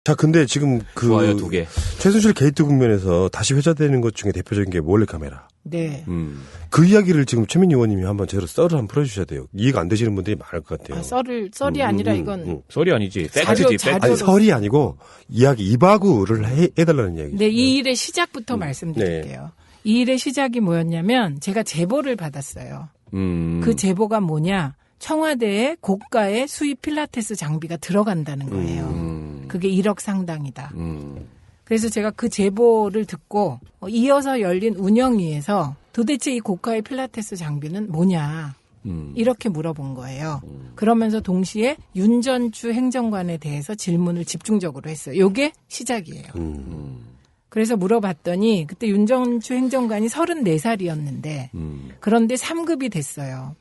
자, 근데 지금 좋아요, 2개. 최순실 게이트 국면에서 다시 회자되는 것 중에 대표적인 게 몰래카메라. 네. 그 이야기를 지금 최민희 의원님이 한번 제대로 썰을 한번 풀어주셔야 돼요. 이해가 안 되시는 분들이 많을 것 같아요. 썰이 아니라 이건. 썰이 아니지. 팩트지. 아니, 설이 아니고 이야기 이바구를 해달라는 이야기죠. 네, 이 일의 시작부터 말씀드릴게요. 네. 이 일의 시작이 뭐였냐면 제가 제보를 받았어요. 그 제보가 뭐냐. 청와대에 고가의 수입 필라테스 장비가 들어간다는 거예요. 그게 1억 상당이다. 그래서 제가 그 제보를 듣고 이어서 열린 운영위에서 도대체 이 고가의 필라테스 장비는 뭐냐 이렇게 물어본 거예요. 그러면서 동시에 윤전추 행정관에 대해서 질문을 집중적으로 했어요. 이게 시작이에요. 그래서 물어봤더니 그때 윤전추 행정관이 34살이었는데 그런데 3급이 됐어요.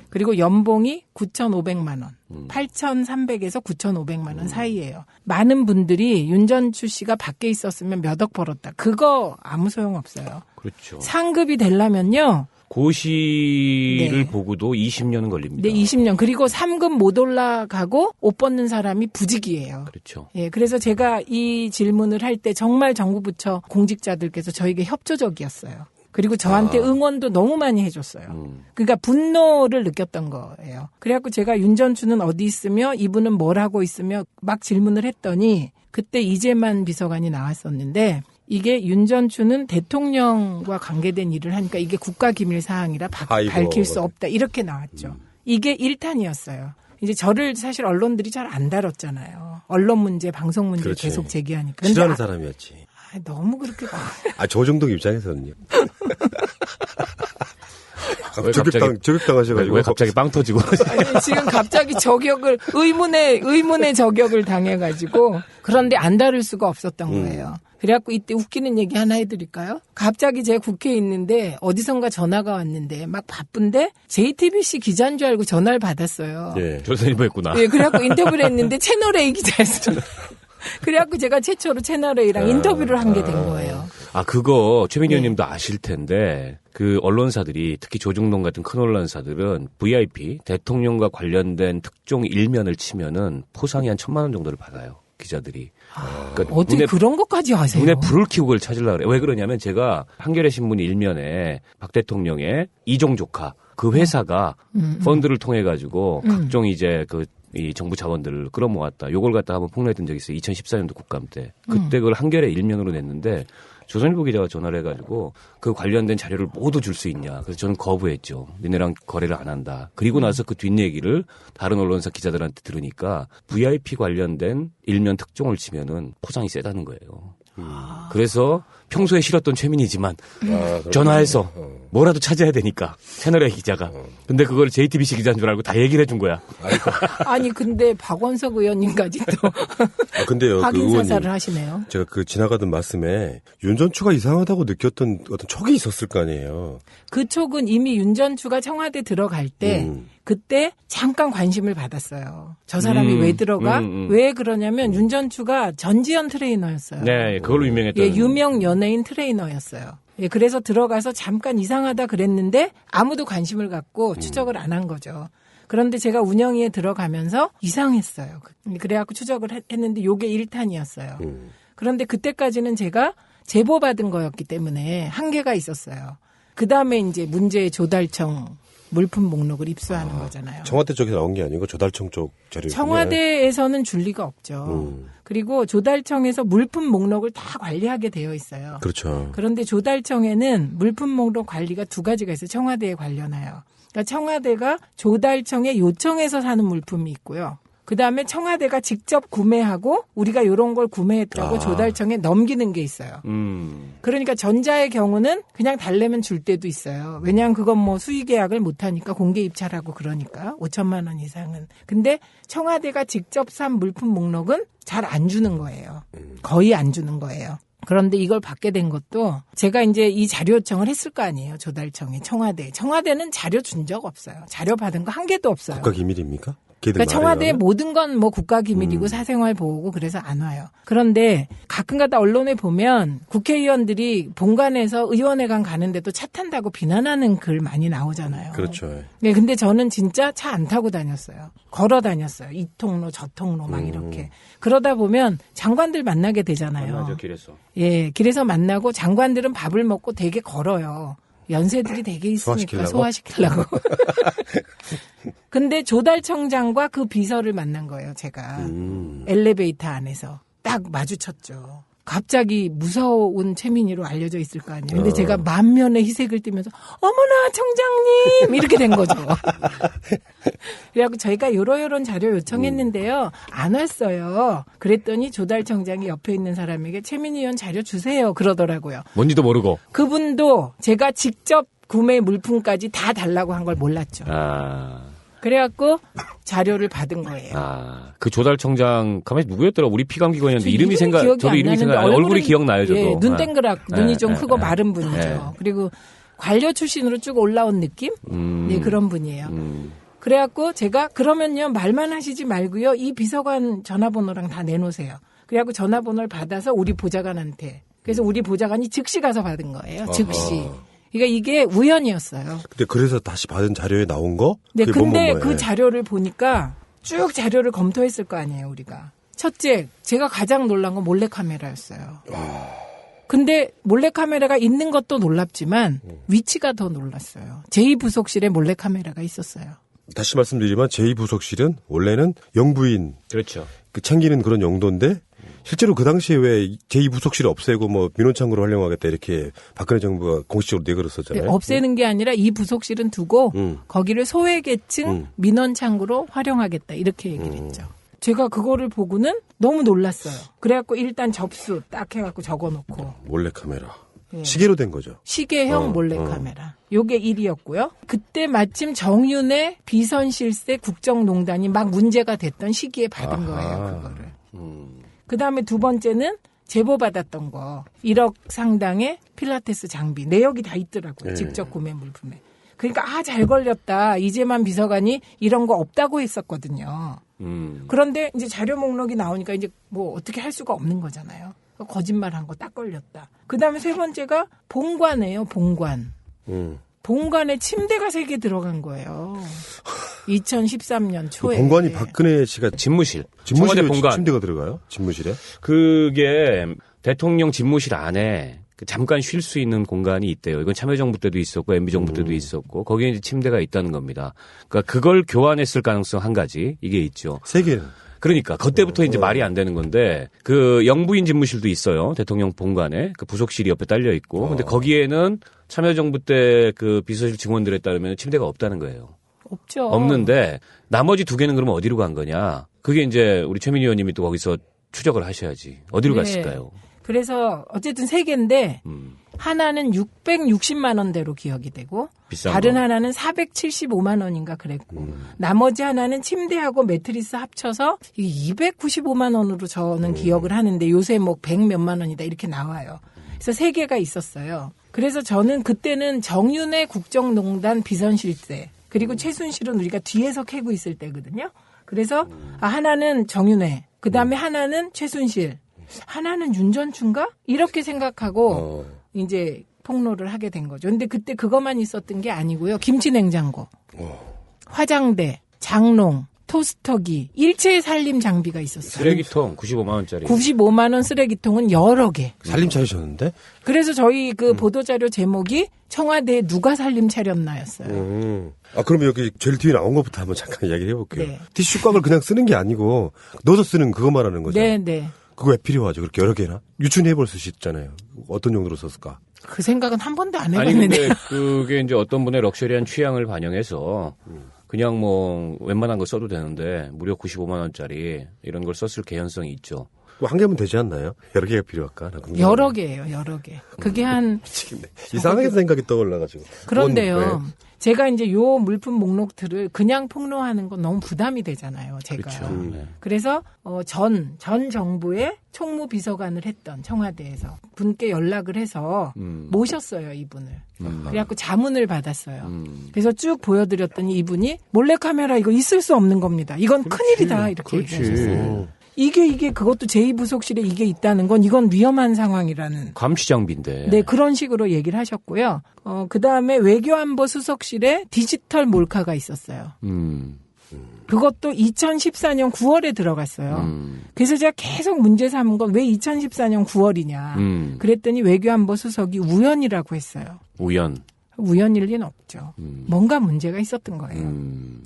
그리고 연봉이 9,500만 원, 8,300에서 9,500만 원 사이예요. 많은 분들이 윤전추 씨가 밖에 있었으면 몇 억 벌었다. 그거 아무 소용 없어요. 그렇죠. 상급이 되려면요. 고시를 보고도 20년은 걸립니다. 네, 20년. 그리고 3급 못 올라가고 옷 벗는 사람이 부직이에요. 그렇죠. 예, 그래서 제가 이 질문을 할 때 정말 정부 부처 공직자들께서 저에게 협조적이었어요. 그리고 저한테 응원도 너무 많이 해줬어요. 그러니까 분노를 느꼈던 거예요. 그래갖고 제가 윤전추는 어디 있으며 이분은 뭘 하고 있으며 막 질문을 했더니 그때 이재만 비서관이 나왔었는데 이게 윤전추는 대통령과 관계된 일을 하니까 이게 국가기밀사항이라 밝힐 수 없다. 이렇게 나왔죠. 이게 1탄이었어요. 이제 저를 사실 언론들이 잘 안 다뤘잖아요. 언론 문제, 방송 문제 그렇지. 계속 제기하니까. 싫어하는 사람이었지. 너무 그렇게. 조정동 입장에서는요. 저격당하셔가지고. 왜 갑자기 빵 터지고. 아니, 지금 갑자기 의문의 저격을 당해가지고. 그런데 안 다룰 수가 없었던 거예요. 그래갖고 이때 웃기는 얘기 하나 해드릴까요? 갑자기 제가 국회에 있는데 어디선가 전화가 왔는데 막 바쁜데 JTBC 기자인 줄 알고 전화를 받았어요. 예, 조선일보 했구나. 예, 그래갖고 인터뷰를 했는데 채널A 기자였어요. 그래갖고 제가 최초로 채널A랑 인터뷰를 한 게 된 거예요. 그거 최민희 의원님도 아실 텐데 그 언론사들이 특히 조중동 같은 큰 언론사들은 VIP 대통령과 관련된 특종 일면을 치면은 포상이 한 1,000만 원 정도를 받아요. 기자들이. 그러니까 어떻게 그런 것까지 아세요? 눈에 불을 켜고 그걸 찾으려고 그래요. 왜 그러냐면 제가 한겨레 신문 일면에 박 대통령의 이종 조카 그 회사가 펀드를 통해 가지고 각종 이제 이 정부 자원들을 끌어모았다. 요걸 갖다 한번 폭로했던 적이 있어요. 2014년도 국감 때. 그때 그걸 한겨레 일면으로 냈는데 조선일보 기자가 전화를 해가지고 그 관련된 자료를 모두 줄 수 있냐. 그래서 저는 거부했죠. 니네랑 거래를 안 한다. 그리고 나서 그 뒷얘기를 다른 언론사 기자들한테 들으니까 VIP 관련된 일면 특종을 치면은 포상이 세다는 거예요. 그래서 평소에 싫었던 최민희지만 전화해서 뭐라도 찾아야 되니까 채널A 기자가. 근데 그걸 JTBC 기자인 줄 알고 다 얘기를 해준 거야. 아니 근데 박원석 의원님까지 또 근데요, 확인 사살을 하시네요. 제가 지나가던 말씀에 윤전추가 이상하다고 느꼈던 어떤 촉이 있었을 거 아니에요. 그 촉은 이미 윤전추가 청와대 들어갈 때 그때 잠깐 관심을 받았어요. 저 사람이 왜 들어가? 왜 그러냐면 윤전추가 전지현 트레이너였어요. 네, 그걸로 유명했던. 예, 유명 연예인 트레이너였어요. 예, 그래서 들어가서 잠깐 이상하다 그랬는데 아무도 관심을 갖고 추적을 안 한 거죠. 그런데 제가 운영위에 들어가면서 이상했어요. 그래갖고 추적을 했는데 요게 1탄이었어요. 그런데 그때까지는 제가 제보받은 거였기 때문에 한계가 있었어요. 그 다음에 이제 문제의 조달청 물품 목록을 입수하는 거잖아요. 청와대 쪽에서 나온 게 아니고 조달청 쪽 자료. 청와대에서는 줄 리가 없죠. 그리고 조달청에서 물품 목록을 다 관리하게 되어 있어요. 그렇죠. 그런데 조달청에는 물품 목록 관리가 2가지가 있어요. 청와대에 관련하여. 그러니까 청와대가 조달청에 요청해서 사는 물품이 있고요. 그다음에 청와대가 직접 구매하고 우리가 이런 걸 구매했다고 조달청에 넘기는 게 있어요. 그러니까 전자의 경우는 그냥 달래면 줄 때도 있어요. 왜냐하면 그건 뭐 수의 계약을 못하니까 공개 입찰하고 그러니까 5천만 원 이상은. 근데 청와대가 직접 산 물품 목록은 잘 안 주는 거예요. 거의 안 주는 거예요. 그런데 이걸 받게 된 것도 제가 이제 이 자료 요청을 했을 거 아니에요. 조달청에 청와대는 자료 준 적 없어요. 자료 받은 거 한 개도 없어요. 국가기밀입니까? 그러니까 청와대의 모든 건 뭐 국가기밀이고 사생활 보호고 그래서 안 와요. 그런데 가끔가다 언론에 보면 국회의원들이 본관에서 의원회관 가는데도 차 탄다고 비난하는 글 많이 나오잖아요. 그렇죠. 네, 근데 저는 진짜 차 안 타고 다녔어요. 걸어 다녔어요. 이 통로 저 통로 막 이렇게. 그러다 보면 장관들 만나게 되잖아요. 만나죠, 길에서. 예, 길에서 만나고 장관들은 밥을 먹고 되게 걸어요. 연세들이 되게 있으니까 소화시키려고. 근데 조달청장과 그 비서를 만난 거예요, 제가. 엘리베이터 안에서. 딱 마주쳤죠. 갑자기 무서운 최민희로 알려져 있을 거 아니에요. 근데 제가 만면의 희색을 띠면서 어머나 청장님 이렇게 된 거죠. 그래갖고 저희가 요런 자료 요청했는데요. 안 왔어요. 그랬더니 조달청장이 옆에 있는 사람에게 최민희 의원 자료 주세요 그러더라고요. 뭔지도 모르고. 그분도 제가 직접 구매 물품까지 다 달라고 한 걸 몰랐죠. 그래갖고 자료를 받은 거예요. 그 조달청장 가만히 누구였더라? 우리 피감기관이었는데 이름이 저도 이름이 생각 안 나요. 얼굴이 기억나요, 저도. 예, 눈 땡그랗, 눈이 좀 크고 마른 분이죠. 그리고 관료 출신으로 쭉 올라온 느낌? 네, 그런 분이에요. 그래갖고 제가 그러면요 말만 하시지 말고요 이 비서관 전화번호랑 다 내놓으세요. 그래갖고 전화번호를 받아서 우리 보좌관한테. 그래서 우리 보좌관이 즉시 가서 받은 거예요. 즉시. 그러니까 이게 우연이었어요. 근데 그래서 다시 받은 자료에 나온 거? 네, 근데 그 자료를 보니까 쭉 자료를 검토했을 거 아니에요, 우리가. 첫째, 제가 가장 놀란 건 몰래카메라였어요. 근데 몰래카메라가 있는 것도 놀랍지만 위치가 더 놀랐어요. 제2부속실에 몰래카메라가 있었어요. 다시 말씀드리지만 제2부속실은 원래는 영부인 그렇죠. 챙기는 그런 용도인데 실제로 그 당시에 왜 제2부속실을 없애고 뭐 민원창구로 활용하겠다 이렇게 박근혜 정부가 공식적으로 내걸었었잖아요. 네, 없애는 게 아니라 이 부속실은 두고 거기를 소외계층 민원창구로 활용하겠다 이렇게 얘기를 했죠. 제가 그거를 보고는 너무 놀랐어요. 그래갖고 일단 접수 딱 해갖고 적어놓고. 몰래카메라. 네. 시계로 된 거죠. 시계형 몰래카메라. 요게 1위였고요. 그때 마침 정윤회 비선실세 국정농단이 막 문제가 됐던 시기에 받은 거예요. 그거를. 그다음에 두 번째는 제보받았던 거. 1억 상당의 필라테스 장비. 내역이 다 있더라고요. 네. 직접 구매 물품에. 그러니까 잘 걸렸다. 이재만 비서관이 이런 거 없다고 했었거든요. 그런데 이제 자료 목록이 나오니까 이제 뭐 어떻게 할 수가 없는 거잖아요. 거짓말한 거 딱 걸렸다. 그다음에 세 번째가 본관이에요. 본관. 본관에 침대가 3개 들어간 거예요. 2013년 초에. 그 본관이 박근혜 씨가 집무실에 본관. 침대가 들어가요? 집무실에? 그게 대통령 집무실 안에 잠깐 쉴 수 있는 공간이 있대요. 이건 참여정부 때도 있었고 MB정부 때도 있었고 거기에 이제 침대가 있다는 겁니다. 그러니까 그걸 교환했을 가능성 한 가지 이게 있죠. 3개는. 그러니까 그때부터 이제 말이 안 되는 건데 그 영부인 집무실도 있어요. 대통령 본관에 그 부속실이 옆에 딸려 있고. 근데 거기에는 참여정부 때 그 비서실 직원들에 따르면 침대가 없다는 거예요. 없죠. 없는데 나머지 2개는 그러면 어디로 간 거냐? 그게 이제 우리 최민희 의원님이 또 거기서 추적을 하셔야지. 어디로 갔을까요? 그래서 어쨌든 3개인데 하나는 660만 원대로 기억이 되고 비싼 다른 거. 하나는 475만 원인가 그랬고 나머지 하나는 침대하고 매트리스 합쳐서 295만 원으로 저는 기억을 하는데 요새 뭐 100 몇만 원이다 이렇게 나와요. 그래서 3개가 있었어요. 그래서 저는 그때는 정윤회 국정농단 비선실세 그리고 최순실은 우리가 뒤에서 캐고 있을 때거든요. 그래서 하나는 정윤회 그다음에 하나는 최순실 하나는 윤전춘가? 이렇게 생각하고 이제 폭로를 하게 된 거죠. 근데 그때 그것만 있었던 게 아니고요. 김치냉장고, 화장대, 장롱, 토스터기, 일체 살림 장비가 있었어요. 쓰레기통 95만 원짜리. 95만 원 쓰레기통은 여러 개. 살림 차리셨는데? 그래서 저희 그 보도자료 제목이 청와대에 누가 살림 차렸나였어요. 그럼 여기 제일 뒤에 나온 것부터 한번 잠깐 이야기를 해볼게요. 네. 티슈 꽉을 그냥 쓰는 게 아니고 넣어서 쓰는 그거 말하는 거죠. 네, 네. 그거 왜 필요하죠? 그렇게 여러 개나? 유출해볼 수 있잖아요. 어떤 용도로 썼을까? 그 생각은 한 번도 안 아니 해봤는데. 근데 그게 이제 어떤 분의 럭셔리한 취향을 반영해서 그냥 뭐 웬만한 거 써도 되는데 무려 95만 원짜리 이런 걸 썼을 개연성이 있죠. 한 개면 되지 않나요? 여러 개가 필요할까? 여러 개예요, 여러 개. 그게 한 미치겠네. 이상하게 생각이 떠올라가지고. 그런데요. 제가 이제 요 물품 목록들을 그냥 폭로하는 건 너무 부담이 되잖아요, 제가. 그렇죠. 그래서 전 정부의 총무비서관을 했던 청와대에서 분께 연락을 해서 모셨어요, 이분을. 그래갖고 자문을 받았어요. 그래서 쭉 보여드렸더니 이분이 몰래카메라 이거 있을 수 없는 겁니다. 이건 큰일이다 이렇게 얘기하셨어요. 이게 그것도 제2부속실에 이게 있다는 건 이건 위험한 상황이라는. 감시 장비인데. 네, 그런 식으로 얘기를 하셨고요. 그 다음에 외교안보 수석실에 디지털 몰카가 있었어요. 그것도 2014년 9월에 들어갔어요. 그래서 제가 계속 문제 삼은 건 왜 2014년 9월이냐. 그랬더니 외교안보 수석이 우연이라고 했어요. 우연일 리는 없죠. 뭔가 문제가 있었던 거예요.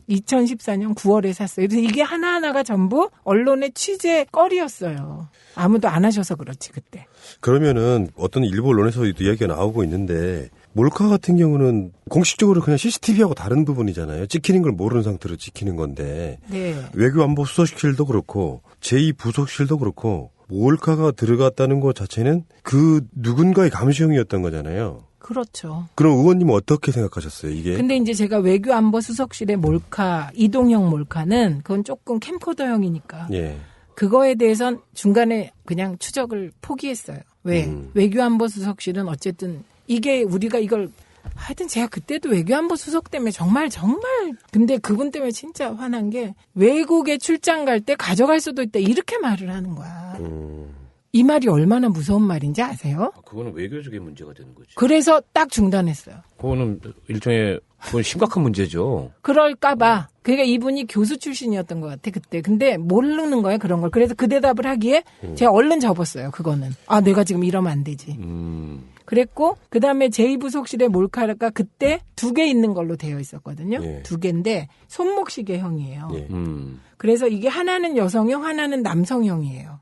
2014년 9월에 샀어요. 그래서 이게 하나하나가 전부 언론의 취재거리였어요. 아무도 안 하셔서 그렇지 그때. 그러면은 어떤 일부 언론에서도 이야기가 나오고 있는데 몰카 같은 경우는 공식적으로 그냥 CCTV하고 다른 부분이잖아요. 찍히는 걸 모르는 상태로 찍히는 건데 네. 외교안보 수석실도 그렇고 제2부속실도 그렇고 몰카가 들어갔다는 것 자체는 그 누군가의 감시용이었던 거잖아요. 그렇죠. 그럼 의원님은 어떻게 생각하셨어요, 이게? 근데 이제 제가 외교안보 수석실의 몰카, 이동형 몰카는 그건 조금 캠코더형이니까. 예. 그거에 대해선 중간에 그냥 추적을 포기했어요. 왜? 외교안보 수석실은 어쨌든 이게 우리가 이걸 하여튼 제가 그때도 외교안보 수석 때문에 정말 근데 그분 때문에 진짜 화난 게 외국에 출장 갈 때 가져갈 수도 있다 이렇게 말을 하는 거야. 이 말이 얼마나 무서운 말인지 아세요? 그거는 외교적인 문제가 되는 거지. 그래서 딱 중단했어요. 그거는 일종의 그건 심각한 문제죠. 그럴까봐. 그러니까 이분이 교수 출신이었던 것 같아 그때. 근데 모르는 거예요 그런 걸. 그래서 그 대답을 하기에 제가 얼른 접었어요. 그거는. 아 내가 지금 이러면 안 되지. 그랬고 그다음에 제2부속실의 몰카가 그때 2개 있는 걸로 되어 있었거든요. 예. 2개인데 손목시계형이에요. 예. 그래서 이게 하나는 여성형 하나는 남성형이에요.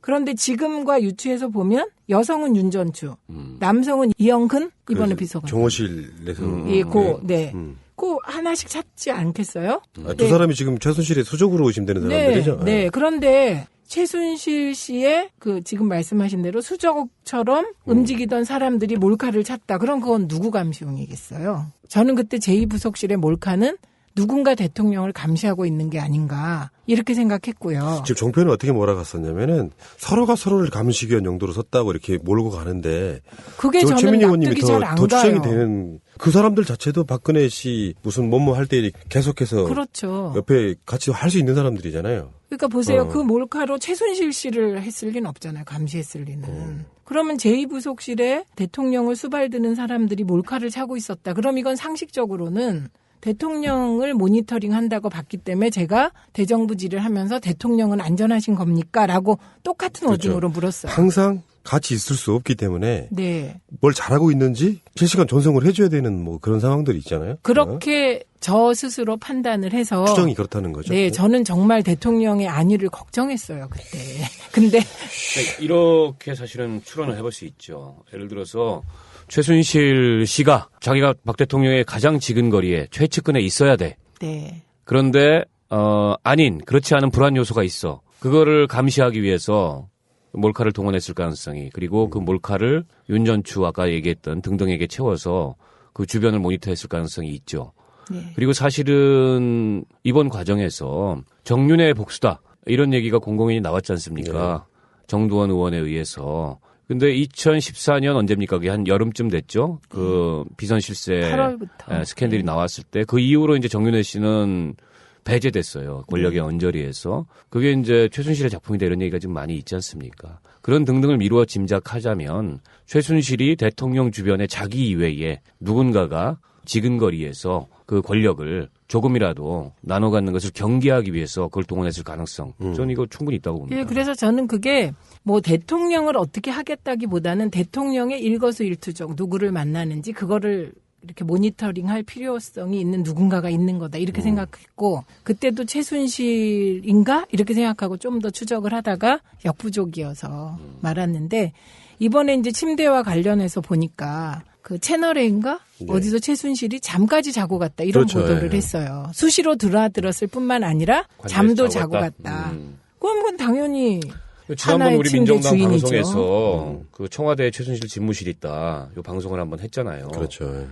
그런데 지금과 유추해서 보면 여성은 윤전추, 남성은 이영근 이번에 비서관. 정호실에서. 예, 네. 그 하나씩 찾지 않겠어요? 두 사람이 지금 최순실의 수적으로 의심되는 사람들이죠. 네. 그런데 최순실 씨의 그 지금 말씀하신 대로 수적처럼 움직이던 사람들이 몰카를 찾다. 그럼 그건 누구 감시용이겠어요? 저는 그때 제2부속실의 몰카는 누군가 대통령을 감시하고 있는 게 아닌가 이렇게 생각했고요. 지금 종편은 어떻게 몰아갔었냐면은 서로가 서로를 감시기 위한 용도로 섰다고 이렇게 몰고 가는데 그게 저는 납득이 잘 안 더 추정이 가요. 되는 그 사람들 자체도 박근혜 씨 무슨 뭐뭐 할 때 계속해서 그렇죠. 옆에 같이 할 수 있는 사람들이잖아요. 그러니까 보세요. 그 몰카로 최순실 씨를 했을 리는 없잖아요. 감시했을 리는. 그러면 제2부속실에 대통령을 수발드는 사람들이 몰카를 차고 있었다. 그럼 이건 상식적으로는 대통령을 모니터링 한다고 봤기 때문에 제가 대정부질을 하면서 대통령은 안전하신 겁니까? 라고 똑같은 그렇죠. 워딩으로 물었어요. 항상 같이 있을 수 없기 때문에 네. 뭘 잘하고 있는지 실시간 전송을 해줘야 되는 뭐 그런 상황들이 있잖아요. 그렇게 저 스스로 판단을 해서 추정이 그렇다는 거죠. 네, 저는 정말 대통령의 안위를 걱정했어요 그때. 근데 이렇게 사실은 추론을 해볼 수 있죠. 예를 들어서 최순실 씨가 자기가 박 대통령의 가장 지근거리에 최측근에 있어야 돼. 네. 그런데 그렇지 않은 불안 요소가 있어. 그거를 감시하기 위해서 몰카를 동원했을 가능성이, 그리고 그 몰카를 윤전추 아까 얘기했던 등등에게 채워서 그 주변을 모니터했을 가능성이 있죠. 네. 그리고 사실은 이번 과정에서 정윤의 복수다 이런 얘기가 공공연히 나왔지 않습니까? 네. 정두원 의원에 의해서. 근데 2014년 언제입니까? 그게 한 여름쯤 됐죠. 그 비선 실세 8월부터 스캔들이 나왔을 때 그 이후로 이제 정윤회 씨는 배제됐어요. 권력의 언저리에서. 그게 이제 최순실의 작품이다 이런 얘기가 좀 많이 있지 않습니까? 그런 등등을 미루어 짐작하자면 최순실이 대통령 주변에 자기 이외에 누군가가 지근거리에서 그 권력을 조금이라도 나눠 갖는 것을 경계하기 위해서 그걸 동원했을 가능성. 저는 이거 충분히 있다고 봅니다. 예, 그래서 저는 그게 뭐 대통령을 어떻게 하겠다기보다는 대통령의 일거수일투족 누구를 만나는지 그거를 이렇게 모니터링할 필요성이 있는 누군가가 있는 거다 이렇게 생각했고 그때도 최순실인가 이렇게 생각하고 좀 더 추적을 하다가 역부족이어서 말았는데 이번에 이제 침대와 관련해서 보니까 그 채널A인가 네. 어디서 최순실이 잠까지 자고 갔다 이런 그렇죠. 보도를 했어요. 수시로 들어들었을 뿐만 아니라 잠도 자고 갔다. 그럼 그건 당연히 지난번 우리 침대 민정당 주인이죠. 방송에서 그 청와대 최순실 집무실이 있다. 요 방송을 한번 했잖아요. 그렇죠.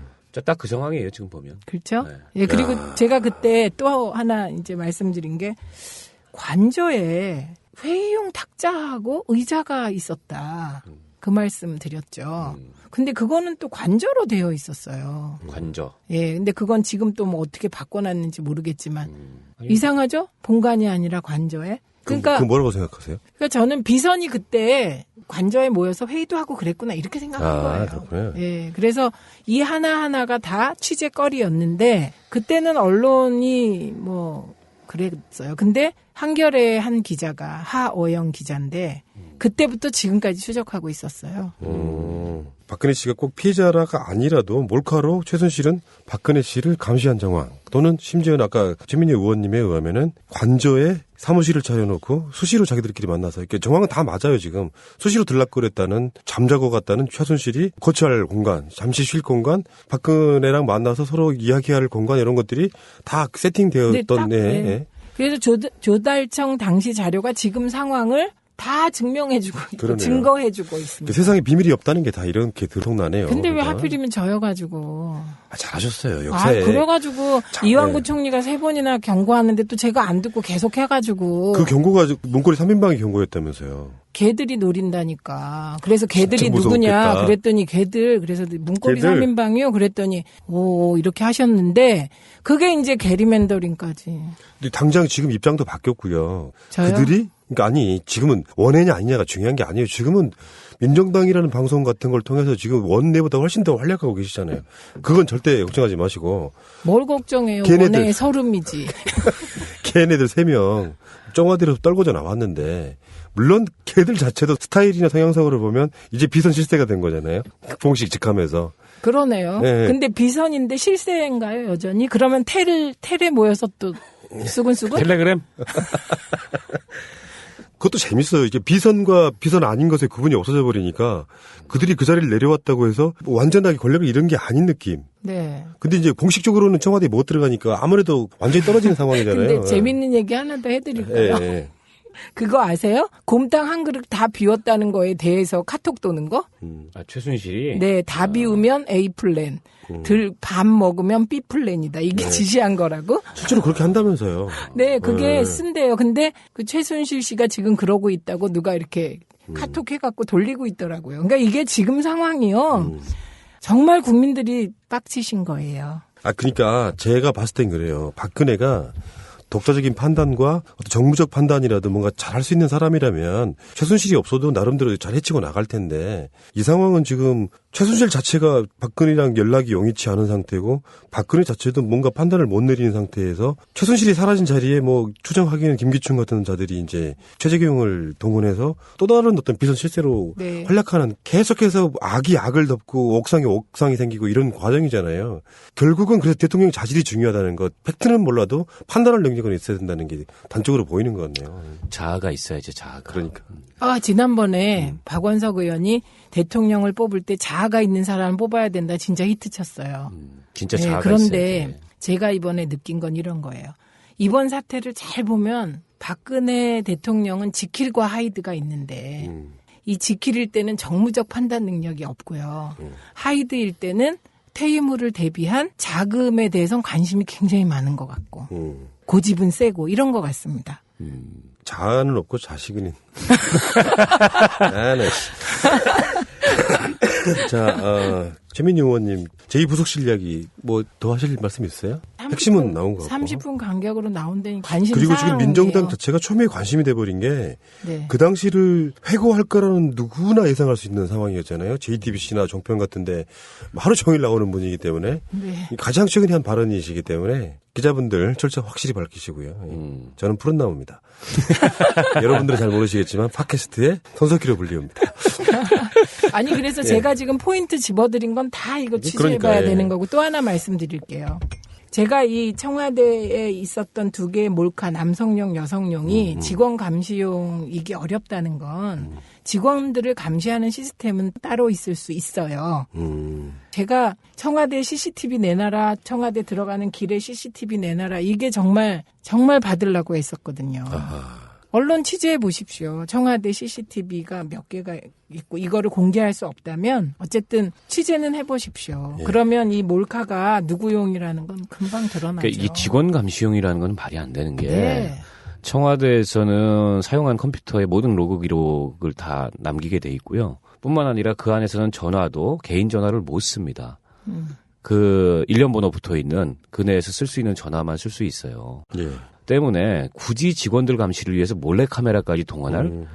딱 그 상황이에요, 지금 보면. 그렇죠. 네. 예, 그리고 제가 그때 또 하나 이제 말씀드린 게 관저에 회의용 탁자하고 의자가 있었다. 그 말씀 드렸죠. 근데 그거는 또 관저로 되어 있었어요. 관저. 예, 근데 그건 지금 또 뭐 어떻게 바꿔놨는지 모르겠지만 이상하죠? 본관이 아니라 관저에. 그러니까 그 뭐라고 생각하세요? 그러니까 저는 비선이 그때 관저에 모여서 회의도 하고 그랬구나 이렇게 생각한 거예요. 그렇군요. 예, 그래서 이 하나하나가 다 취재거리였는데 그때는 언론이 뭐 그랬어요. 근데 한겨레 한 기자가 하어영 기자인데 그때부터 지금까지 추적하고 있었어요. 박근혜 씨가 꼭 피해자가 아니라도 몰카로 최순실은 박근혜 씨를 감시한 정황 또는 심지어는 아까 최민희 의원님에 의하면은 관저에 사무실을 차려놓고 수시로 자기들끼리 만나서 이렇게 정황은 다 맞아요. 지금 수시로 들락거렸다는 잠자고 갔다는 최순실이 거처할 공간, 잠시 쉴 공간, 박근혜랑 만나서 서로 이야기할 공간 이런 것들이 다 세팅되었던. 네. 그래서 조달청 당시 자료가 지금 상황을 다 증명해주고 있고 그러네요. 증거해주고 있습니다. 세상에 비밀이 없다는 게 다 이렇게 들통나네요. 근데 왜 그러니까. 하필이면 저여가지고. 잘하셨어요. 역사에. 그래가지고 이완구 총리가 3번이나 경고하는데 또 제가 안 듣고 계속 해가지고. 그 경고가 문고리 3인방의 경고였다면서요. 개들이 노린다니까. 그래서 개들이 진짜 누구냐 무서웠겠다. 그랬더니 개들. 그래서 문고리 개들. 3인방이요 그랬더니 오 이렇게 하셨는데 그게 이제 게리맨더링까지. 근데 당장 지금 입장도 바뀌었고요. 저요? 그들이 그러니까 아니 지금은 원해냐 아니냐가 중요한 게 아니에요. 지금은 민정당이라는 방송 같은 걸 통해서 지금 원내보다 훨씬 더 활약하고 계시잖아요. 그건 절대 걱정하지 마시고. 뭘 걱정해요. 걔네들. 원의 서름이지. 걔네들 3명 청와대로 떨궈져 나왔는데 물론 걔들 자체도 스타일이나 성향상으로 보면 이제 비선 실세가 된 거잖아요. 봉식 직하면서. 그러네요. 네. 근데 비선인데 실세인가요 여전히? 그러면 텔에 모여서 또 수근수근? 텔레그램? 그것도 재밌어요. 이게 비선과 비선 아닌 것에 구분이 없어져 버리니까 그들이 그 자리를 내려왔다고 해서 뭐 완전하게 권력을 잃은 게 아닌 느낌. 네. 근데 이제 공식적으로는 청와대에 못 들어가니까 아무래도 완전히 떨어지는 상황이잖아요. 근데 재밌는 얘기 하나 더 해드릴까요? 예. 그거 아세요? 곰탕 한 그릇 다 비웠다는 거에 대해서 카톡 도는 거? 최순실이? 네, 다 비우면 A 플랜, 밥 먹으면 B 플랜이다. 이게 지시한 거라고? 실제로 그렇게 한다면서요. 네, 그게 쓴대요. 근데 그 최순실 씨가 지금 그러고 있다고 누가 이렇게 카톡 해갖고 돌리고 있더라고요. 그러니까 이게 지금 상황이요. 정말 국민들이 빡치신 거예요. 그러니까 제가 봤을 땐 그래요. 박근혜가 독자적인 판단과 어떤 정무적 판단이라도 뭔가 잘할 수 있는 사람이라면 최순실이 없어도 나름대로 잘 해치고 나갈 텐데 이 상황은 지금 최순실 자체가 박근혜랑 연락이 용이치 않은 상태고 박근혜 자체도 뭔가 판단을 못 내리는 상태에서 최순실이 사라진 자리에 뭐 추정하기에는 김기춘 같은 자들이 이제 최재경을 동원해서 또 다른 어떤 비선 실세로 네. 활약하는 계속해서 악이 악을 덮고 옥상에 옥상이 생기고 이런 과정이잖아요. 결국은 그래서 대통령 자질이 중요하다는 것. 팩트는 몰라도 판단할 능력은 있어야 된다는 게 단적으로 보이는 것 같네요. 자아가 있어야지, 자아가. 그러니까. 지난번에 박원석 의원이 대통령을 뽑을 때 자아가 있는 사람을 뽑아야 된다. 진짜 히트 쳤어요. 진짜 네, 자아가 그런데 있어야지. 제가 이번에 느낀 건 이런 거예요. 이번 사태를 잘 보면 박근혜 대통령은 지킬과 하이드가 있는데 이 지킬일 때는 정무적 판단 능력이 없고요. 하이드일 때는 퇴임후를 대비한 자금에 대해서는 관심이 굉장히 많은 것 같고 고집은 세고 이런 것 같습니다. 자아는 없고 자식은 자, 최민희 의원님 제2부속실 이야기 뭐 더 하실 말씀 있어요? 핵심은 나온 거 같고. 30분 간격으로 나온다니 관심 그리고 지금 사항이에요. 민정당 자체가 초미의 관심이 돼버린 게 그 네. 당시를 회고할 거라는 누구나 예상할 수 있는 상황이었잖아요. JTBC나 종편 같은데 하루 종일 나오는 분이기 때문에 네. 가장 최근에 한 발언이시기 때문에 기자분들 절차 확실히 밝히시고요. 저는 푸른 나무입니다. 여러분들은 잘 모르시겠지만 팟캐스트의 손석희로 불리웁니다. 아니 그래서 제가 지금 포인트 집어드린 건 다 이거 취재해봐야 그러니까, 예. 되는 거고 또 하나 말씀드릴게요. 제가 이 청와대에 있었던 2개의 몰카 남성용 여성용이 직원 감시용이기 어렵다는 건 직원들을 감시하는 시스템은 따로 있을 수 있어요. 제가 청와대 CCTV 내놔라, 청와대 들어가는 길에 CCTV 내놔라 이게 정말 받으려고 했었거든요. 아하. 언론 취재해 보십시오. 청와대 CCTV가 몇 개가 있고 이거를 공개할 수 없다면 어쨌든 취재는 해보십시오. 예. 그러면 이 몰카가 누구용이라는 건 금방 드러나죠. 그러니까 이게 직원 감시용이라는 건 말이 안 되는 게 네. 청와대에서는 사용한 컴퓨터의 모든 로그 기록을 다 남기게 돼 있고요. 뿐만 아니라 그 안에서는 전화도 개인 전화를 못 씁니다. 그 일련 번호 붙어 있는 그 내에서 쓸 수 있는 전화만 쓸 수 있어요. 예. 때문에 굳이 직원들 감시를 위해서 몰래카메라까지 동원할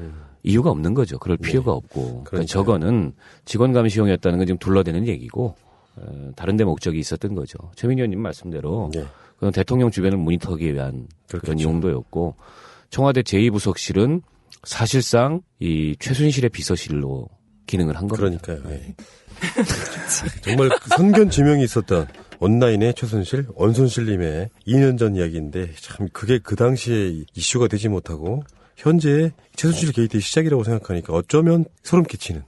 이유가 없는 거죠. 그럴 필요가 없고. 그러니까 저거는 직원 감시용이었다는 건 지금 둘러대는 얘기고 다른 데 목적이 있었던 거죠. 최민희 의원님 말씀대로 예. 그건 대통령 주변을 모니터하기 위한 그런 그렇겠죠. 용도였고 청와대 제2부속실은 사실상 이 최순실의 비서실로 기능을 한 겁니다. 그러니까요. 예. 정말 선견 지명이 있었던 온라인의 최순실, 원순실님의 2년 전 이야기인데 참 그게 그 당시에 이슈가 되지 못하고 현재 최순실 게이트의 시작이라고 생각하니까 어쩌면 소름 끼치는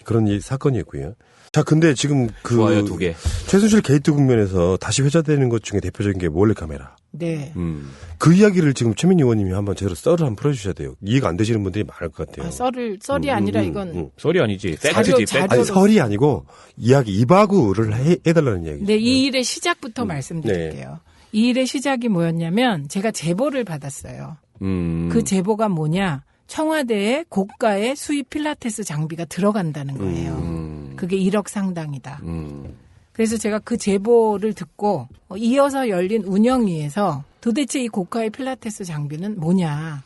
그런 사건이었고요. 자, 근데 지금 그 좋아요, 2개. 최순실 게이트 국면에서 다시 회자되는 것 중에 대표적인 게 몰래카메라. 네. 그 이야기를 지금 최민희 의원님이 한번 제대로 썰을 한번 풀어주셔야 돼요. 이해가 안 되시는 분들이 많을 것 같아요. 썰이 아니라 이건 썰이 아니지. 자료, 팩트지. 자료. 팩트. 아니, 설이 아니고 이야기 이바구를 해달라는 이야기죠. 네, 이 일의 시작부터 말씀드릴게요. 이 일의 시작이 뭐였냐면 제가 제보를 받았어요. 그 제보가 뭐냐? 청와대에 고가의 수입 필라테스 장비가 들어간다는 거예요. 그게 1억 상당이다. 그래서 제가 그 제보를 듣고 이어서 열린 운영위에서 도대체 이 고가의 필라테스 장비는 뭐냐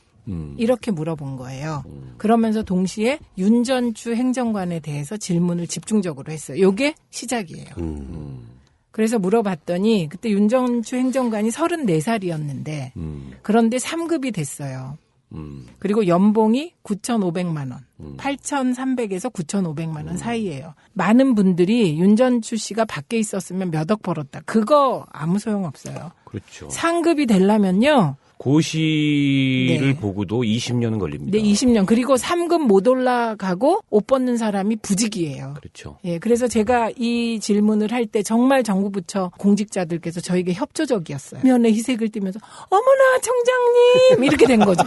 이렇게 물어본 거예요. 그러면서 동시에 윤전추 행정관에 대해서 질문을 집중적으로 했어요. 이게 시작이에요. 그래서 물어봤더니 그때 윤전추 행정관이 34살이었는데 그런데 3급이 됐어요. 그리고 연봉이 9,500만 원, 8,300에서 9,500만 원 사이예요. 많은 분들이 윤전추 씨가 밖에 있었으면 몇 억 벌었다. 그거 아무 소용 없어요. 그렇죠. 상급이 되려면요. 고시를 네. 보고도 20년은 걸립니다. 네, 20년. 그리고 3급 못 올라가고 옷 벗는 사람이 부직이에요. 그렇죠. 예, 그래서 제가 이 질문을 할 때 정말 정부 부처 공직자들께서 저에게 협조적이었어요. 면에 희색을 띠면서 어머나 청장님 이렇게 된 거죠.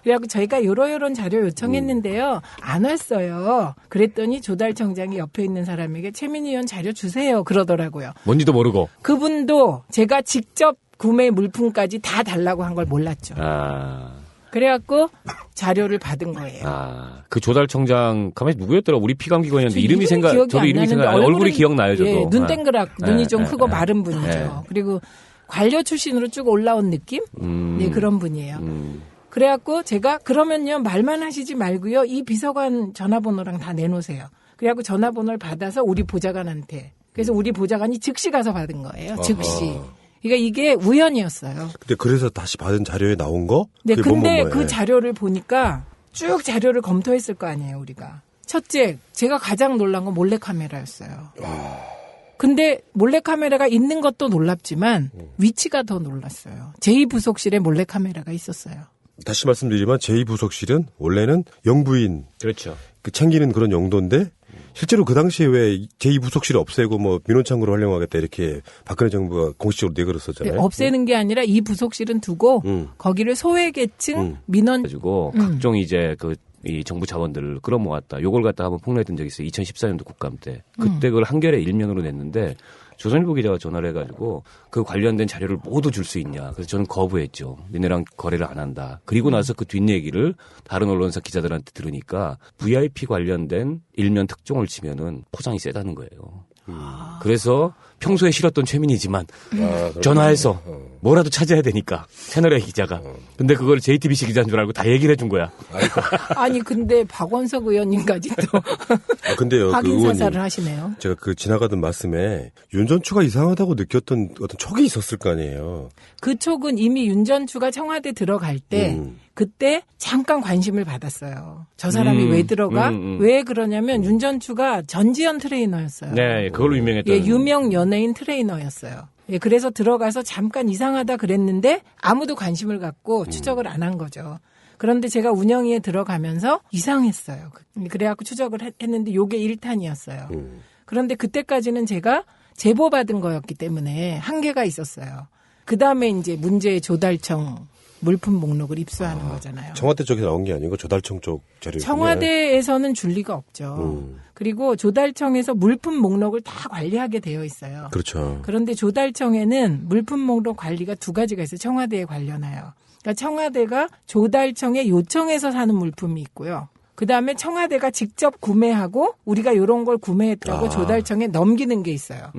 그래갖고 저희가 요런 자료 요청했는데요. 안 왔어요. 그랬더니 조달 청장이 옆에 있는 사람에게 최민희 의원 자료 주세요. 그러더라고요. 뭔지도 모르고. 그분도 제가 직접 구매 물품까지 다 달라고 한 걸 몰랐죠. 그래갖고 자료를 받은 거예요. 그 조달청장 가만히 누구였더라? 우리 피감기관이었는데 이름이 기억이 저도 안 이름이 생각 나는데 얼굴이 기억나요, 저도. 예, 눈 땡그랗 눈이 좀 크고 예. 마른 분이죠. 예. 그리고 관료 출신으로 쭉 올라온 느낌? 네, 그런 분이에요. 그래갖고 제가 그러면요 말만 하시지 말고요 이 비서관 전화번호랑 다 내놓으세요. 그래갖고 전화번호를 받아서 우리 보좌관한테. 그래서 우리 보좌관이 즉시 가서 받은 거예요. 즉시. 그러니까 이게 우연이었어요. 근데 그래서 다시 받은 자료에 나온 거? 네, 그게 근데 뭐예요? 그 자료를 보니까 쭉 자료를 검토했을 거 아니에요, 우리가. 첫째, 제가 가장 놀란 건 몰래카메라였어요. 근데 몰래카메라가 있는 것도 놀랍지만 위치가 더 놀랐어요. 제2부속실에 몰래카메라가 있었어요. 다시 말씀드리지만 제2부속실은 원래는 영부인 그렇죠. 그 챙기는 그런 용도인데 실제로 그 당시에 왜 제2부속실을 없애고 뭐 민원창구로 활용하겠다 이렇게 박근혜 정부가 공식적으로 내걸었었잖아요. 네, 없애는 게 아니라 이 부속실은 두고 거기를 소외계층 민원 가지고 각종 이제 이 정부 자원들을 끌어모았다. 요걸 갖다 한번 폭로했던 적이 있어요. 2014년도 국감 때. 그때 그걸 한겨레 일면으로 냈는데 조선일보 기자가 전화를 해가지고 그 관련된 자료를 모두 줄 수 있냐. 그래서 저는 거부했죠. 니네랑 거래를 안 한다. 그리고 나서 그 뒷얘기를 다른 언론사 기자들한테 들으니까 VIP 관련된 일면 특종을 치면은 포장이 세다는 거예요. 그래서 평소에 싫었던 최민희지만 전화해서 뭐라도 찾아야 되니까 채널A 기자가. 근데 그걸 JTBC 기자인 줄 알고 다 얘기를 해준 거야. 아니 근데 박원석 의원님까지 또 근데요, 확인사살을 그 하시네요. 제가 그 지나가던 말씀에 윤전추가 이상하다고 느꼈던 어떤 촉이 있었을 거 아니에요. 그 촉은 이미 윤전추가 청와대 들어갈 때 그때 잠깐 관심을 받았어요. 저 사람이 왜 들어가? 왜 그러냐면 윤전추가 전지현 트레이너였어요. 네, 그걸로 유명했던. 예, 유명 연예인 트레이너였어요. 예, 그래서 들어가서 잠깐 이상하다 그랬는데 아무도 관심을 갖고 추적을 안 한 거죠. 그런데 제가 운영위에 들어가면서 이상했어요. 그래갖고 추적을 했는데 요게 1탄이었어요. 그런데 그때까지는 제가 제보받은 거였기 때문에 한계가 있었어요. 그 다음에 이제 문제의 조달청 물품 목록을 입수하는 거잖아요. 청와대 쪽에서 나온 게 아니고 조달청 쪽 자료. 청와대에서는 줄 리가 없죠. 그리고 조달청에서 물품 목록을 다 관리하게 되어 있어요. 그렇죠. 그런데 조달청에는 물품 목록 관리가 두 가지가 있어요. 청와대에 관련하여. 그러니까 청와대가 조달청에 요청해서 사는 물품이 있고요. 그다음에 청와대가 직접 구매하고 우리가 이런 걸 구매했다고 조달청에 넘기는 게 있어요.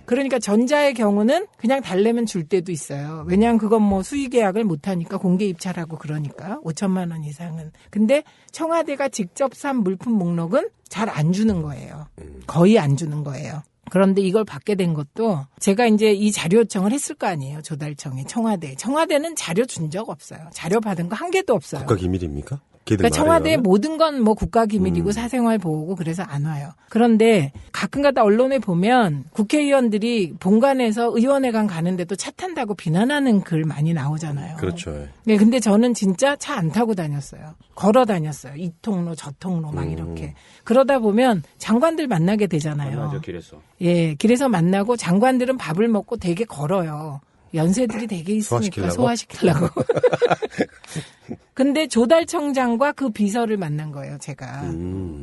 그러니까 전자의 경우는 그냥 달래면 줄 때도 있어요. 왜냐하면 그건 뭐 수의계약을 못하니까 공개 입찰하고 그러니까 5천만 원 이상은. 근데 청와대가 직접 산 물품 목록은 잘 안 주는 거예요. 거의 안 주는 거예요. 그런데 이걸 받게 된 것도 제가 이제 이 자료 요청을 했을 거 아니에요. 조달청에, 청와대. 청와대는 자료 준 적 없어요. 자료 받은 거 한 개도 없어요. 국가기밀입니까? 그러니까 청와대의 모든 건 뭐 국가기밀이고 사생활 보호고 그래서 안 와요. 그런데 가끔가다 언론에 보면 국회의원들이 본관에서 의원회관 가는데도 차 탄다고 비난하는 글 많이 나오잖아요. 그렇죠. 네, 근데 저는 진짜 차 안 타고 다녔어요. 걸어 다녔어요. 이 통로 저 통로 막 이렇게. 그러다 보면 장관들 만나게 되잖아요. 만나죠, 길에서. 예, 길에서 만나고 장관들은 밥을 먹고 되게 걸어요. 연세들이 되게 있으니까 소화시키려고. 근데 조달청장과 그 비서를 만난 거예요, 제가.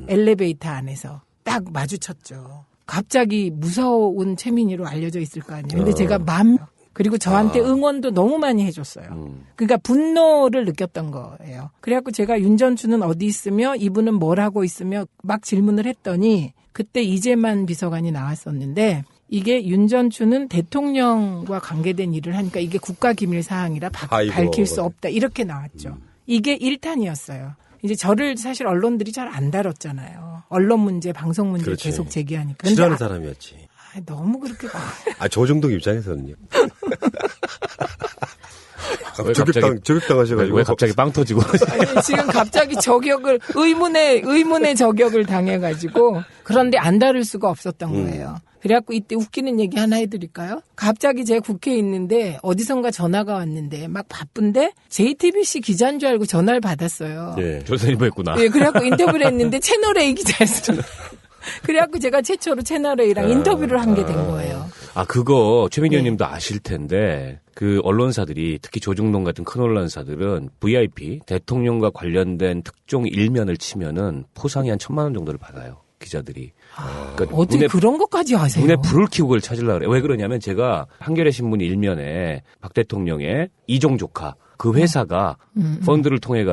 엘리베이터 안에서. 딱 마주쳤죠. 갑자기 무서운 최민희로 알려져 있을 거 아니에요. 근데 제가 그리고 저한테 응원도 너무 많이 해줬어요. 그러니까 분노를 느꼈던 거예요. 그래갖고 제가 윤전추는 어디 있으며 이분은 뭘 하고 있으며 막 질문을 했더니 그때 이재만 비서관이 나왔었는데 이게 윤전추는 대통령과 관계된 일을 하니까 이게 국가기밀 사항이라 밝힐 수 없다. 이렇게 나왔죠. 이게 1탄이었어요. 이제 저를 사실 언론들이 잘 안 다뤘잖아요. 언론 문제, 방송 문제 그렇지. 계속 제기하니까. 싫어하는 사람이었지. 너무 그렇게. 조정동 입장에서는요. 저격당하셔가지고. 왜 갑자기 빵 터지고. 아니, 지금 갑자기 의문의 저격을 당해가지고. 그런데 안 다룰 수가 없었던 거예요. 그래갖고 이때 웃기는 얘기 하나 해드릴까요? 갑자기 제가 국회에 있는데 어디선가 전화가 왔는데 막 바쁜데 JTBC 기자인 줄 알고 전화를 받았어요. 예. 조선일보 했구나. 예, 그래갖고 인터뷰를 했는데 채널A 기자였어요. 그래갖고 제가 최초로 채널A랑 인터뷰를 한 게 된 거예요. 그거 최민희 의원님도 아실 텐데 그 언론사들이 특히 조중동 같은 큰 언론사들은 VIP 대통령과 관련된 특종 일면을 치면은 포상이 한 1,000만 원 정도를 받아요. 기자들이. 그러니까 어떻게 그런 것까지 아세요? 눈에 불을 켜고 그걸 찾으려고 그래요. 왜 그러냐면 제가 한겨레 신문 일면에 박 대통령의 이종 조카 그 회사가 펀드를 통해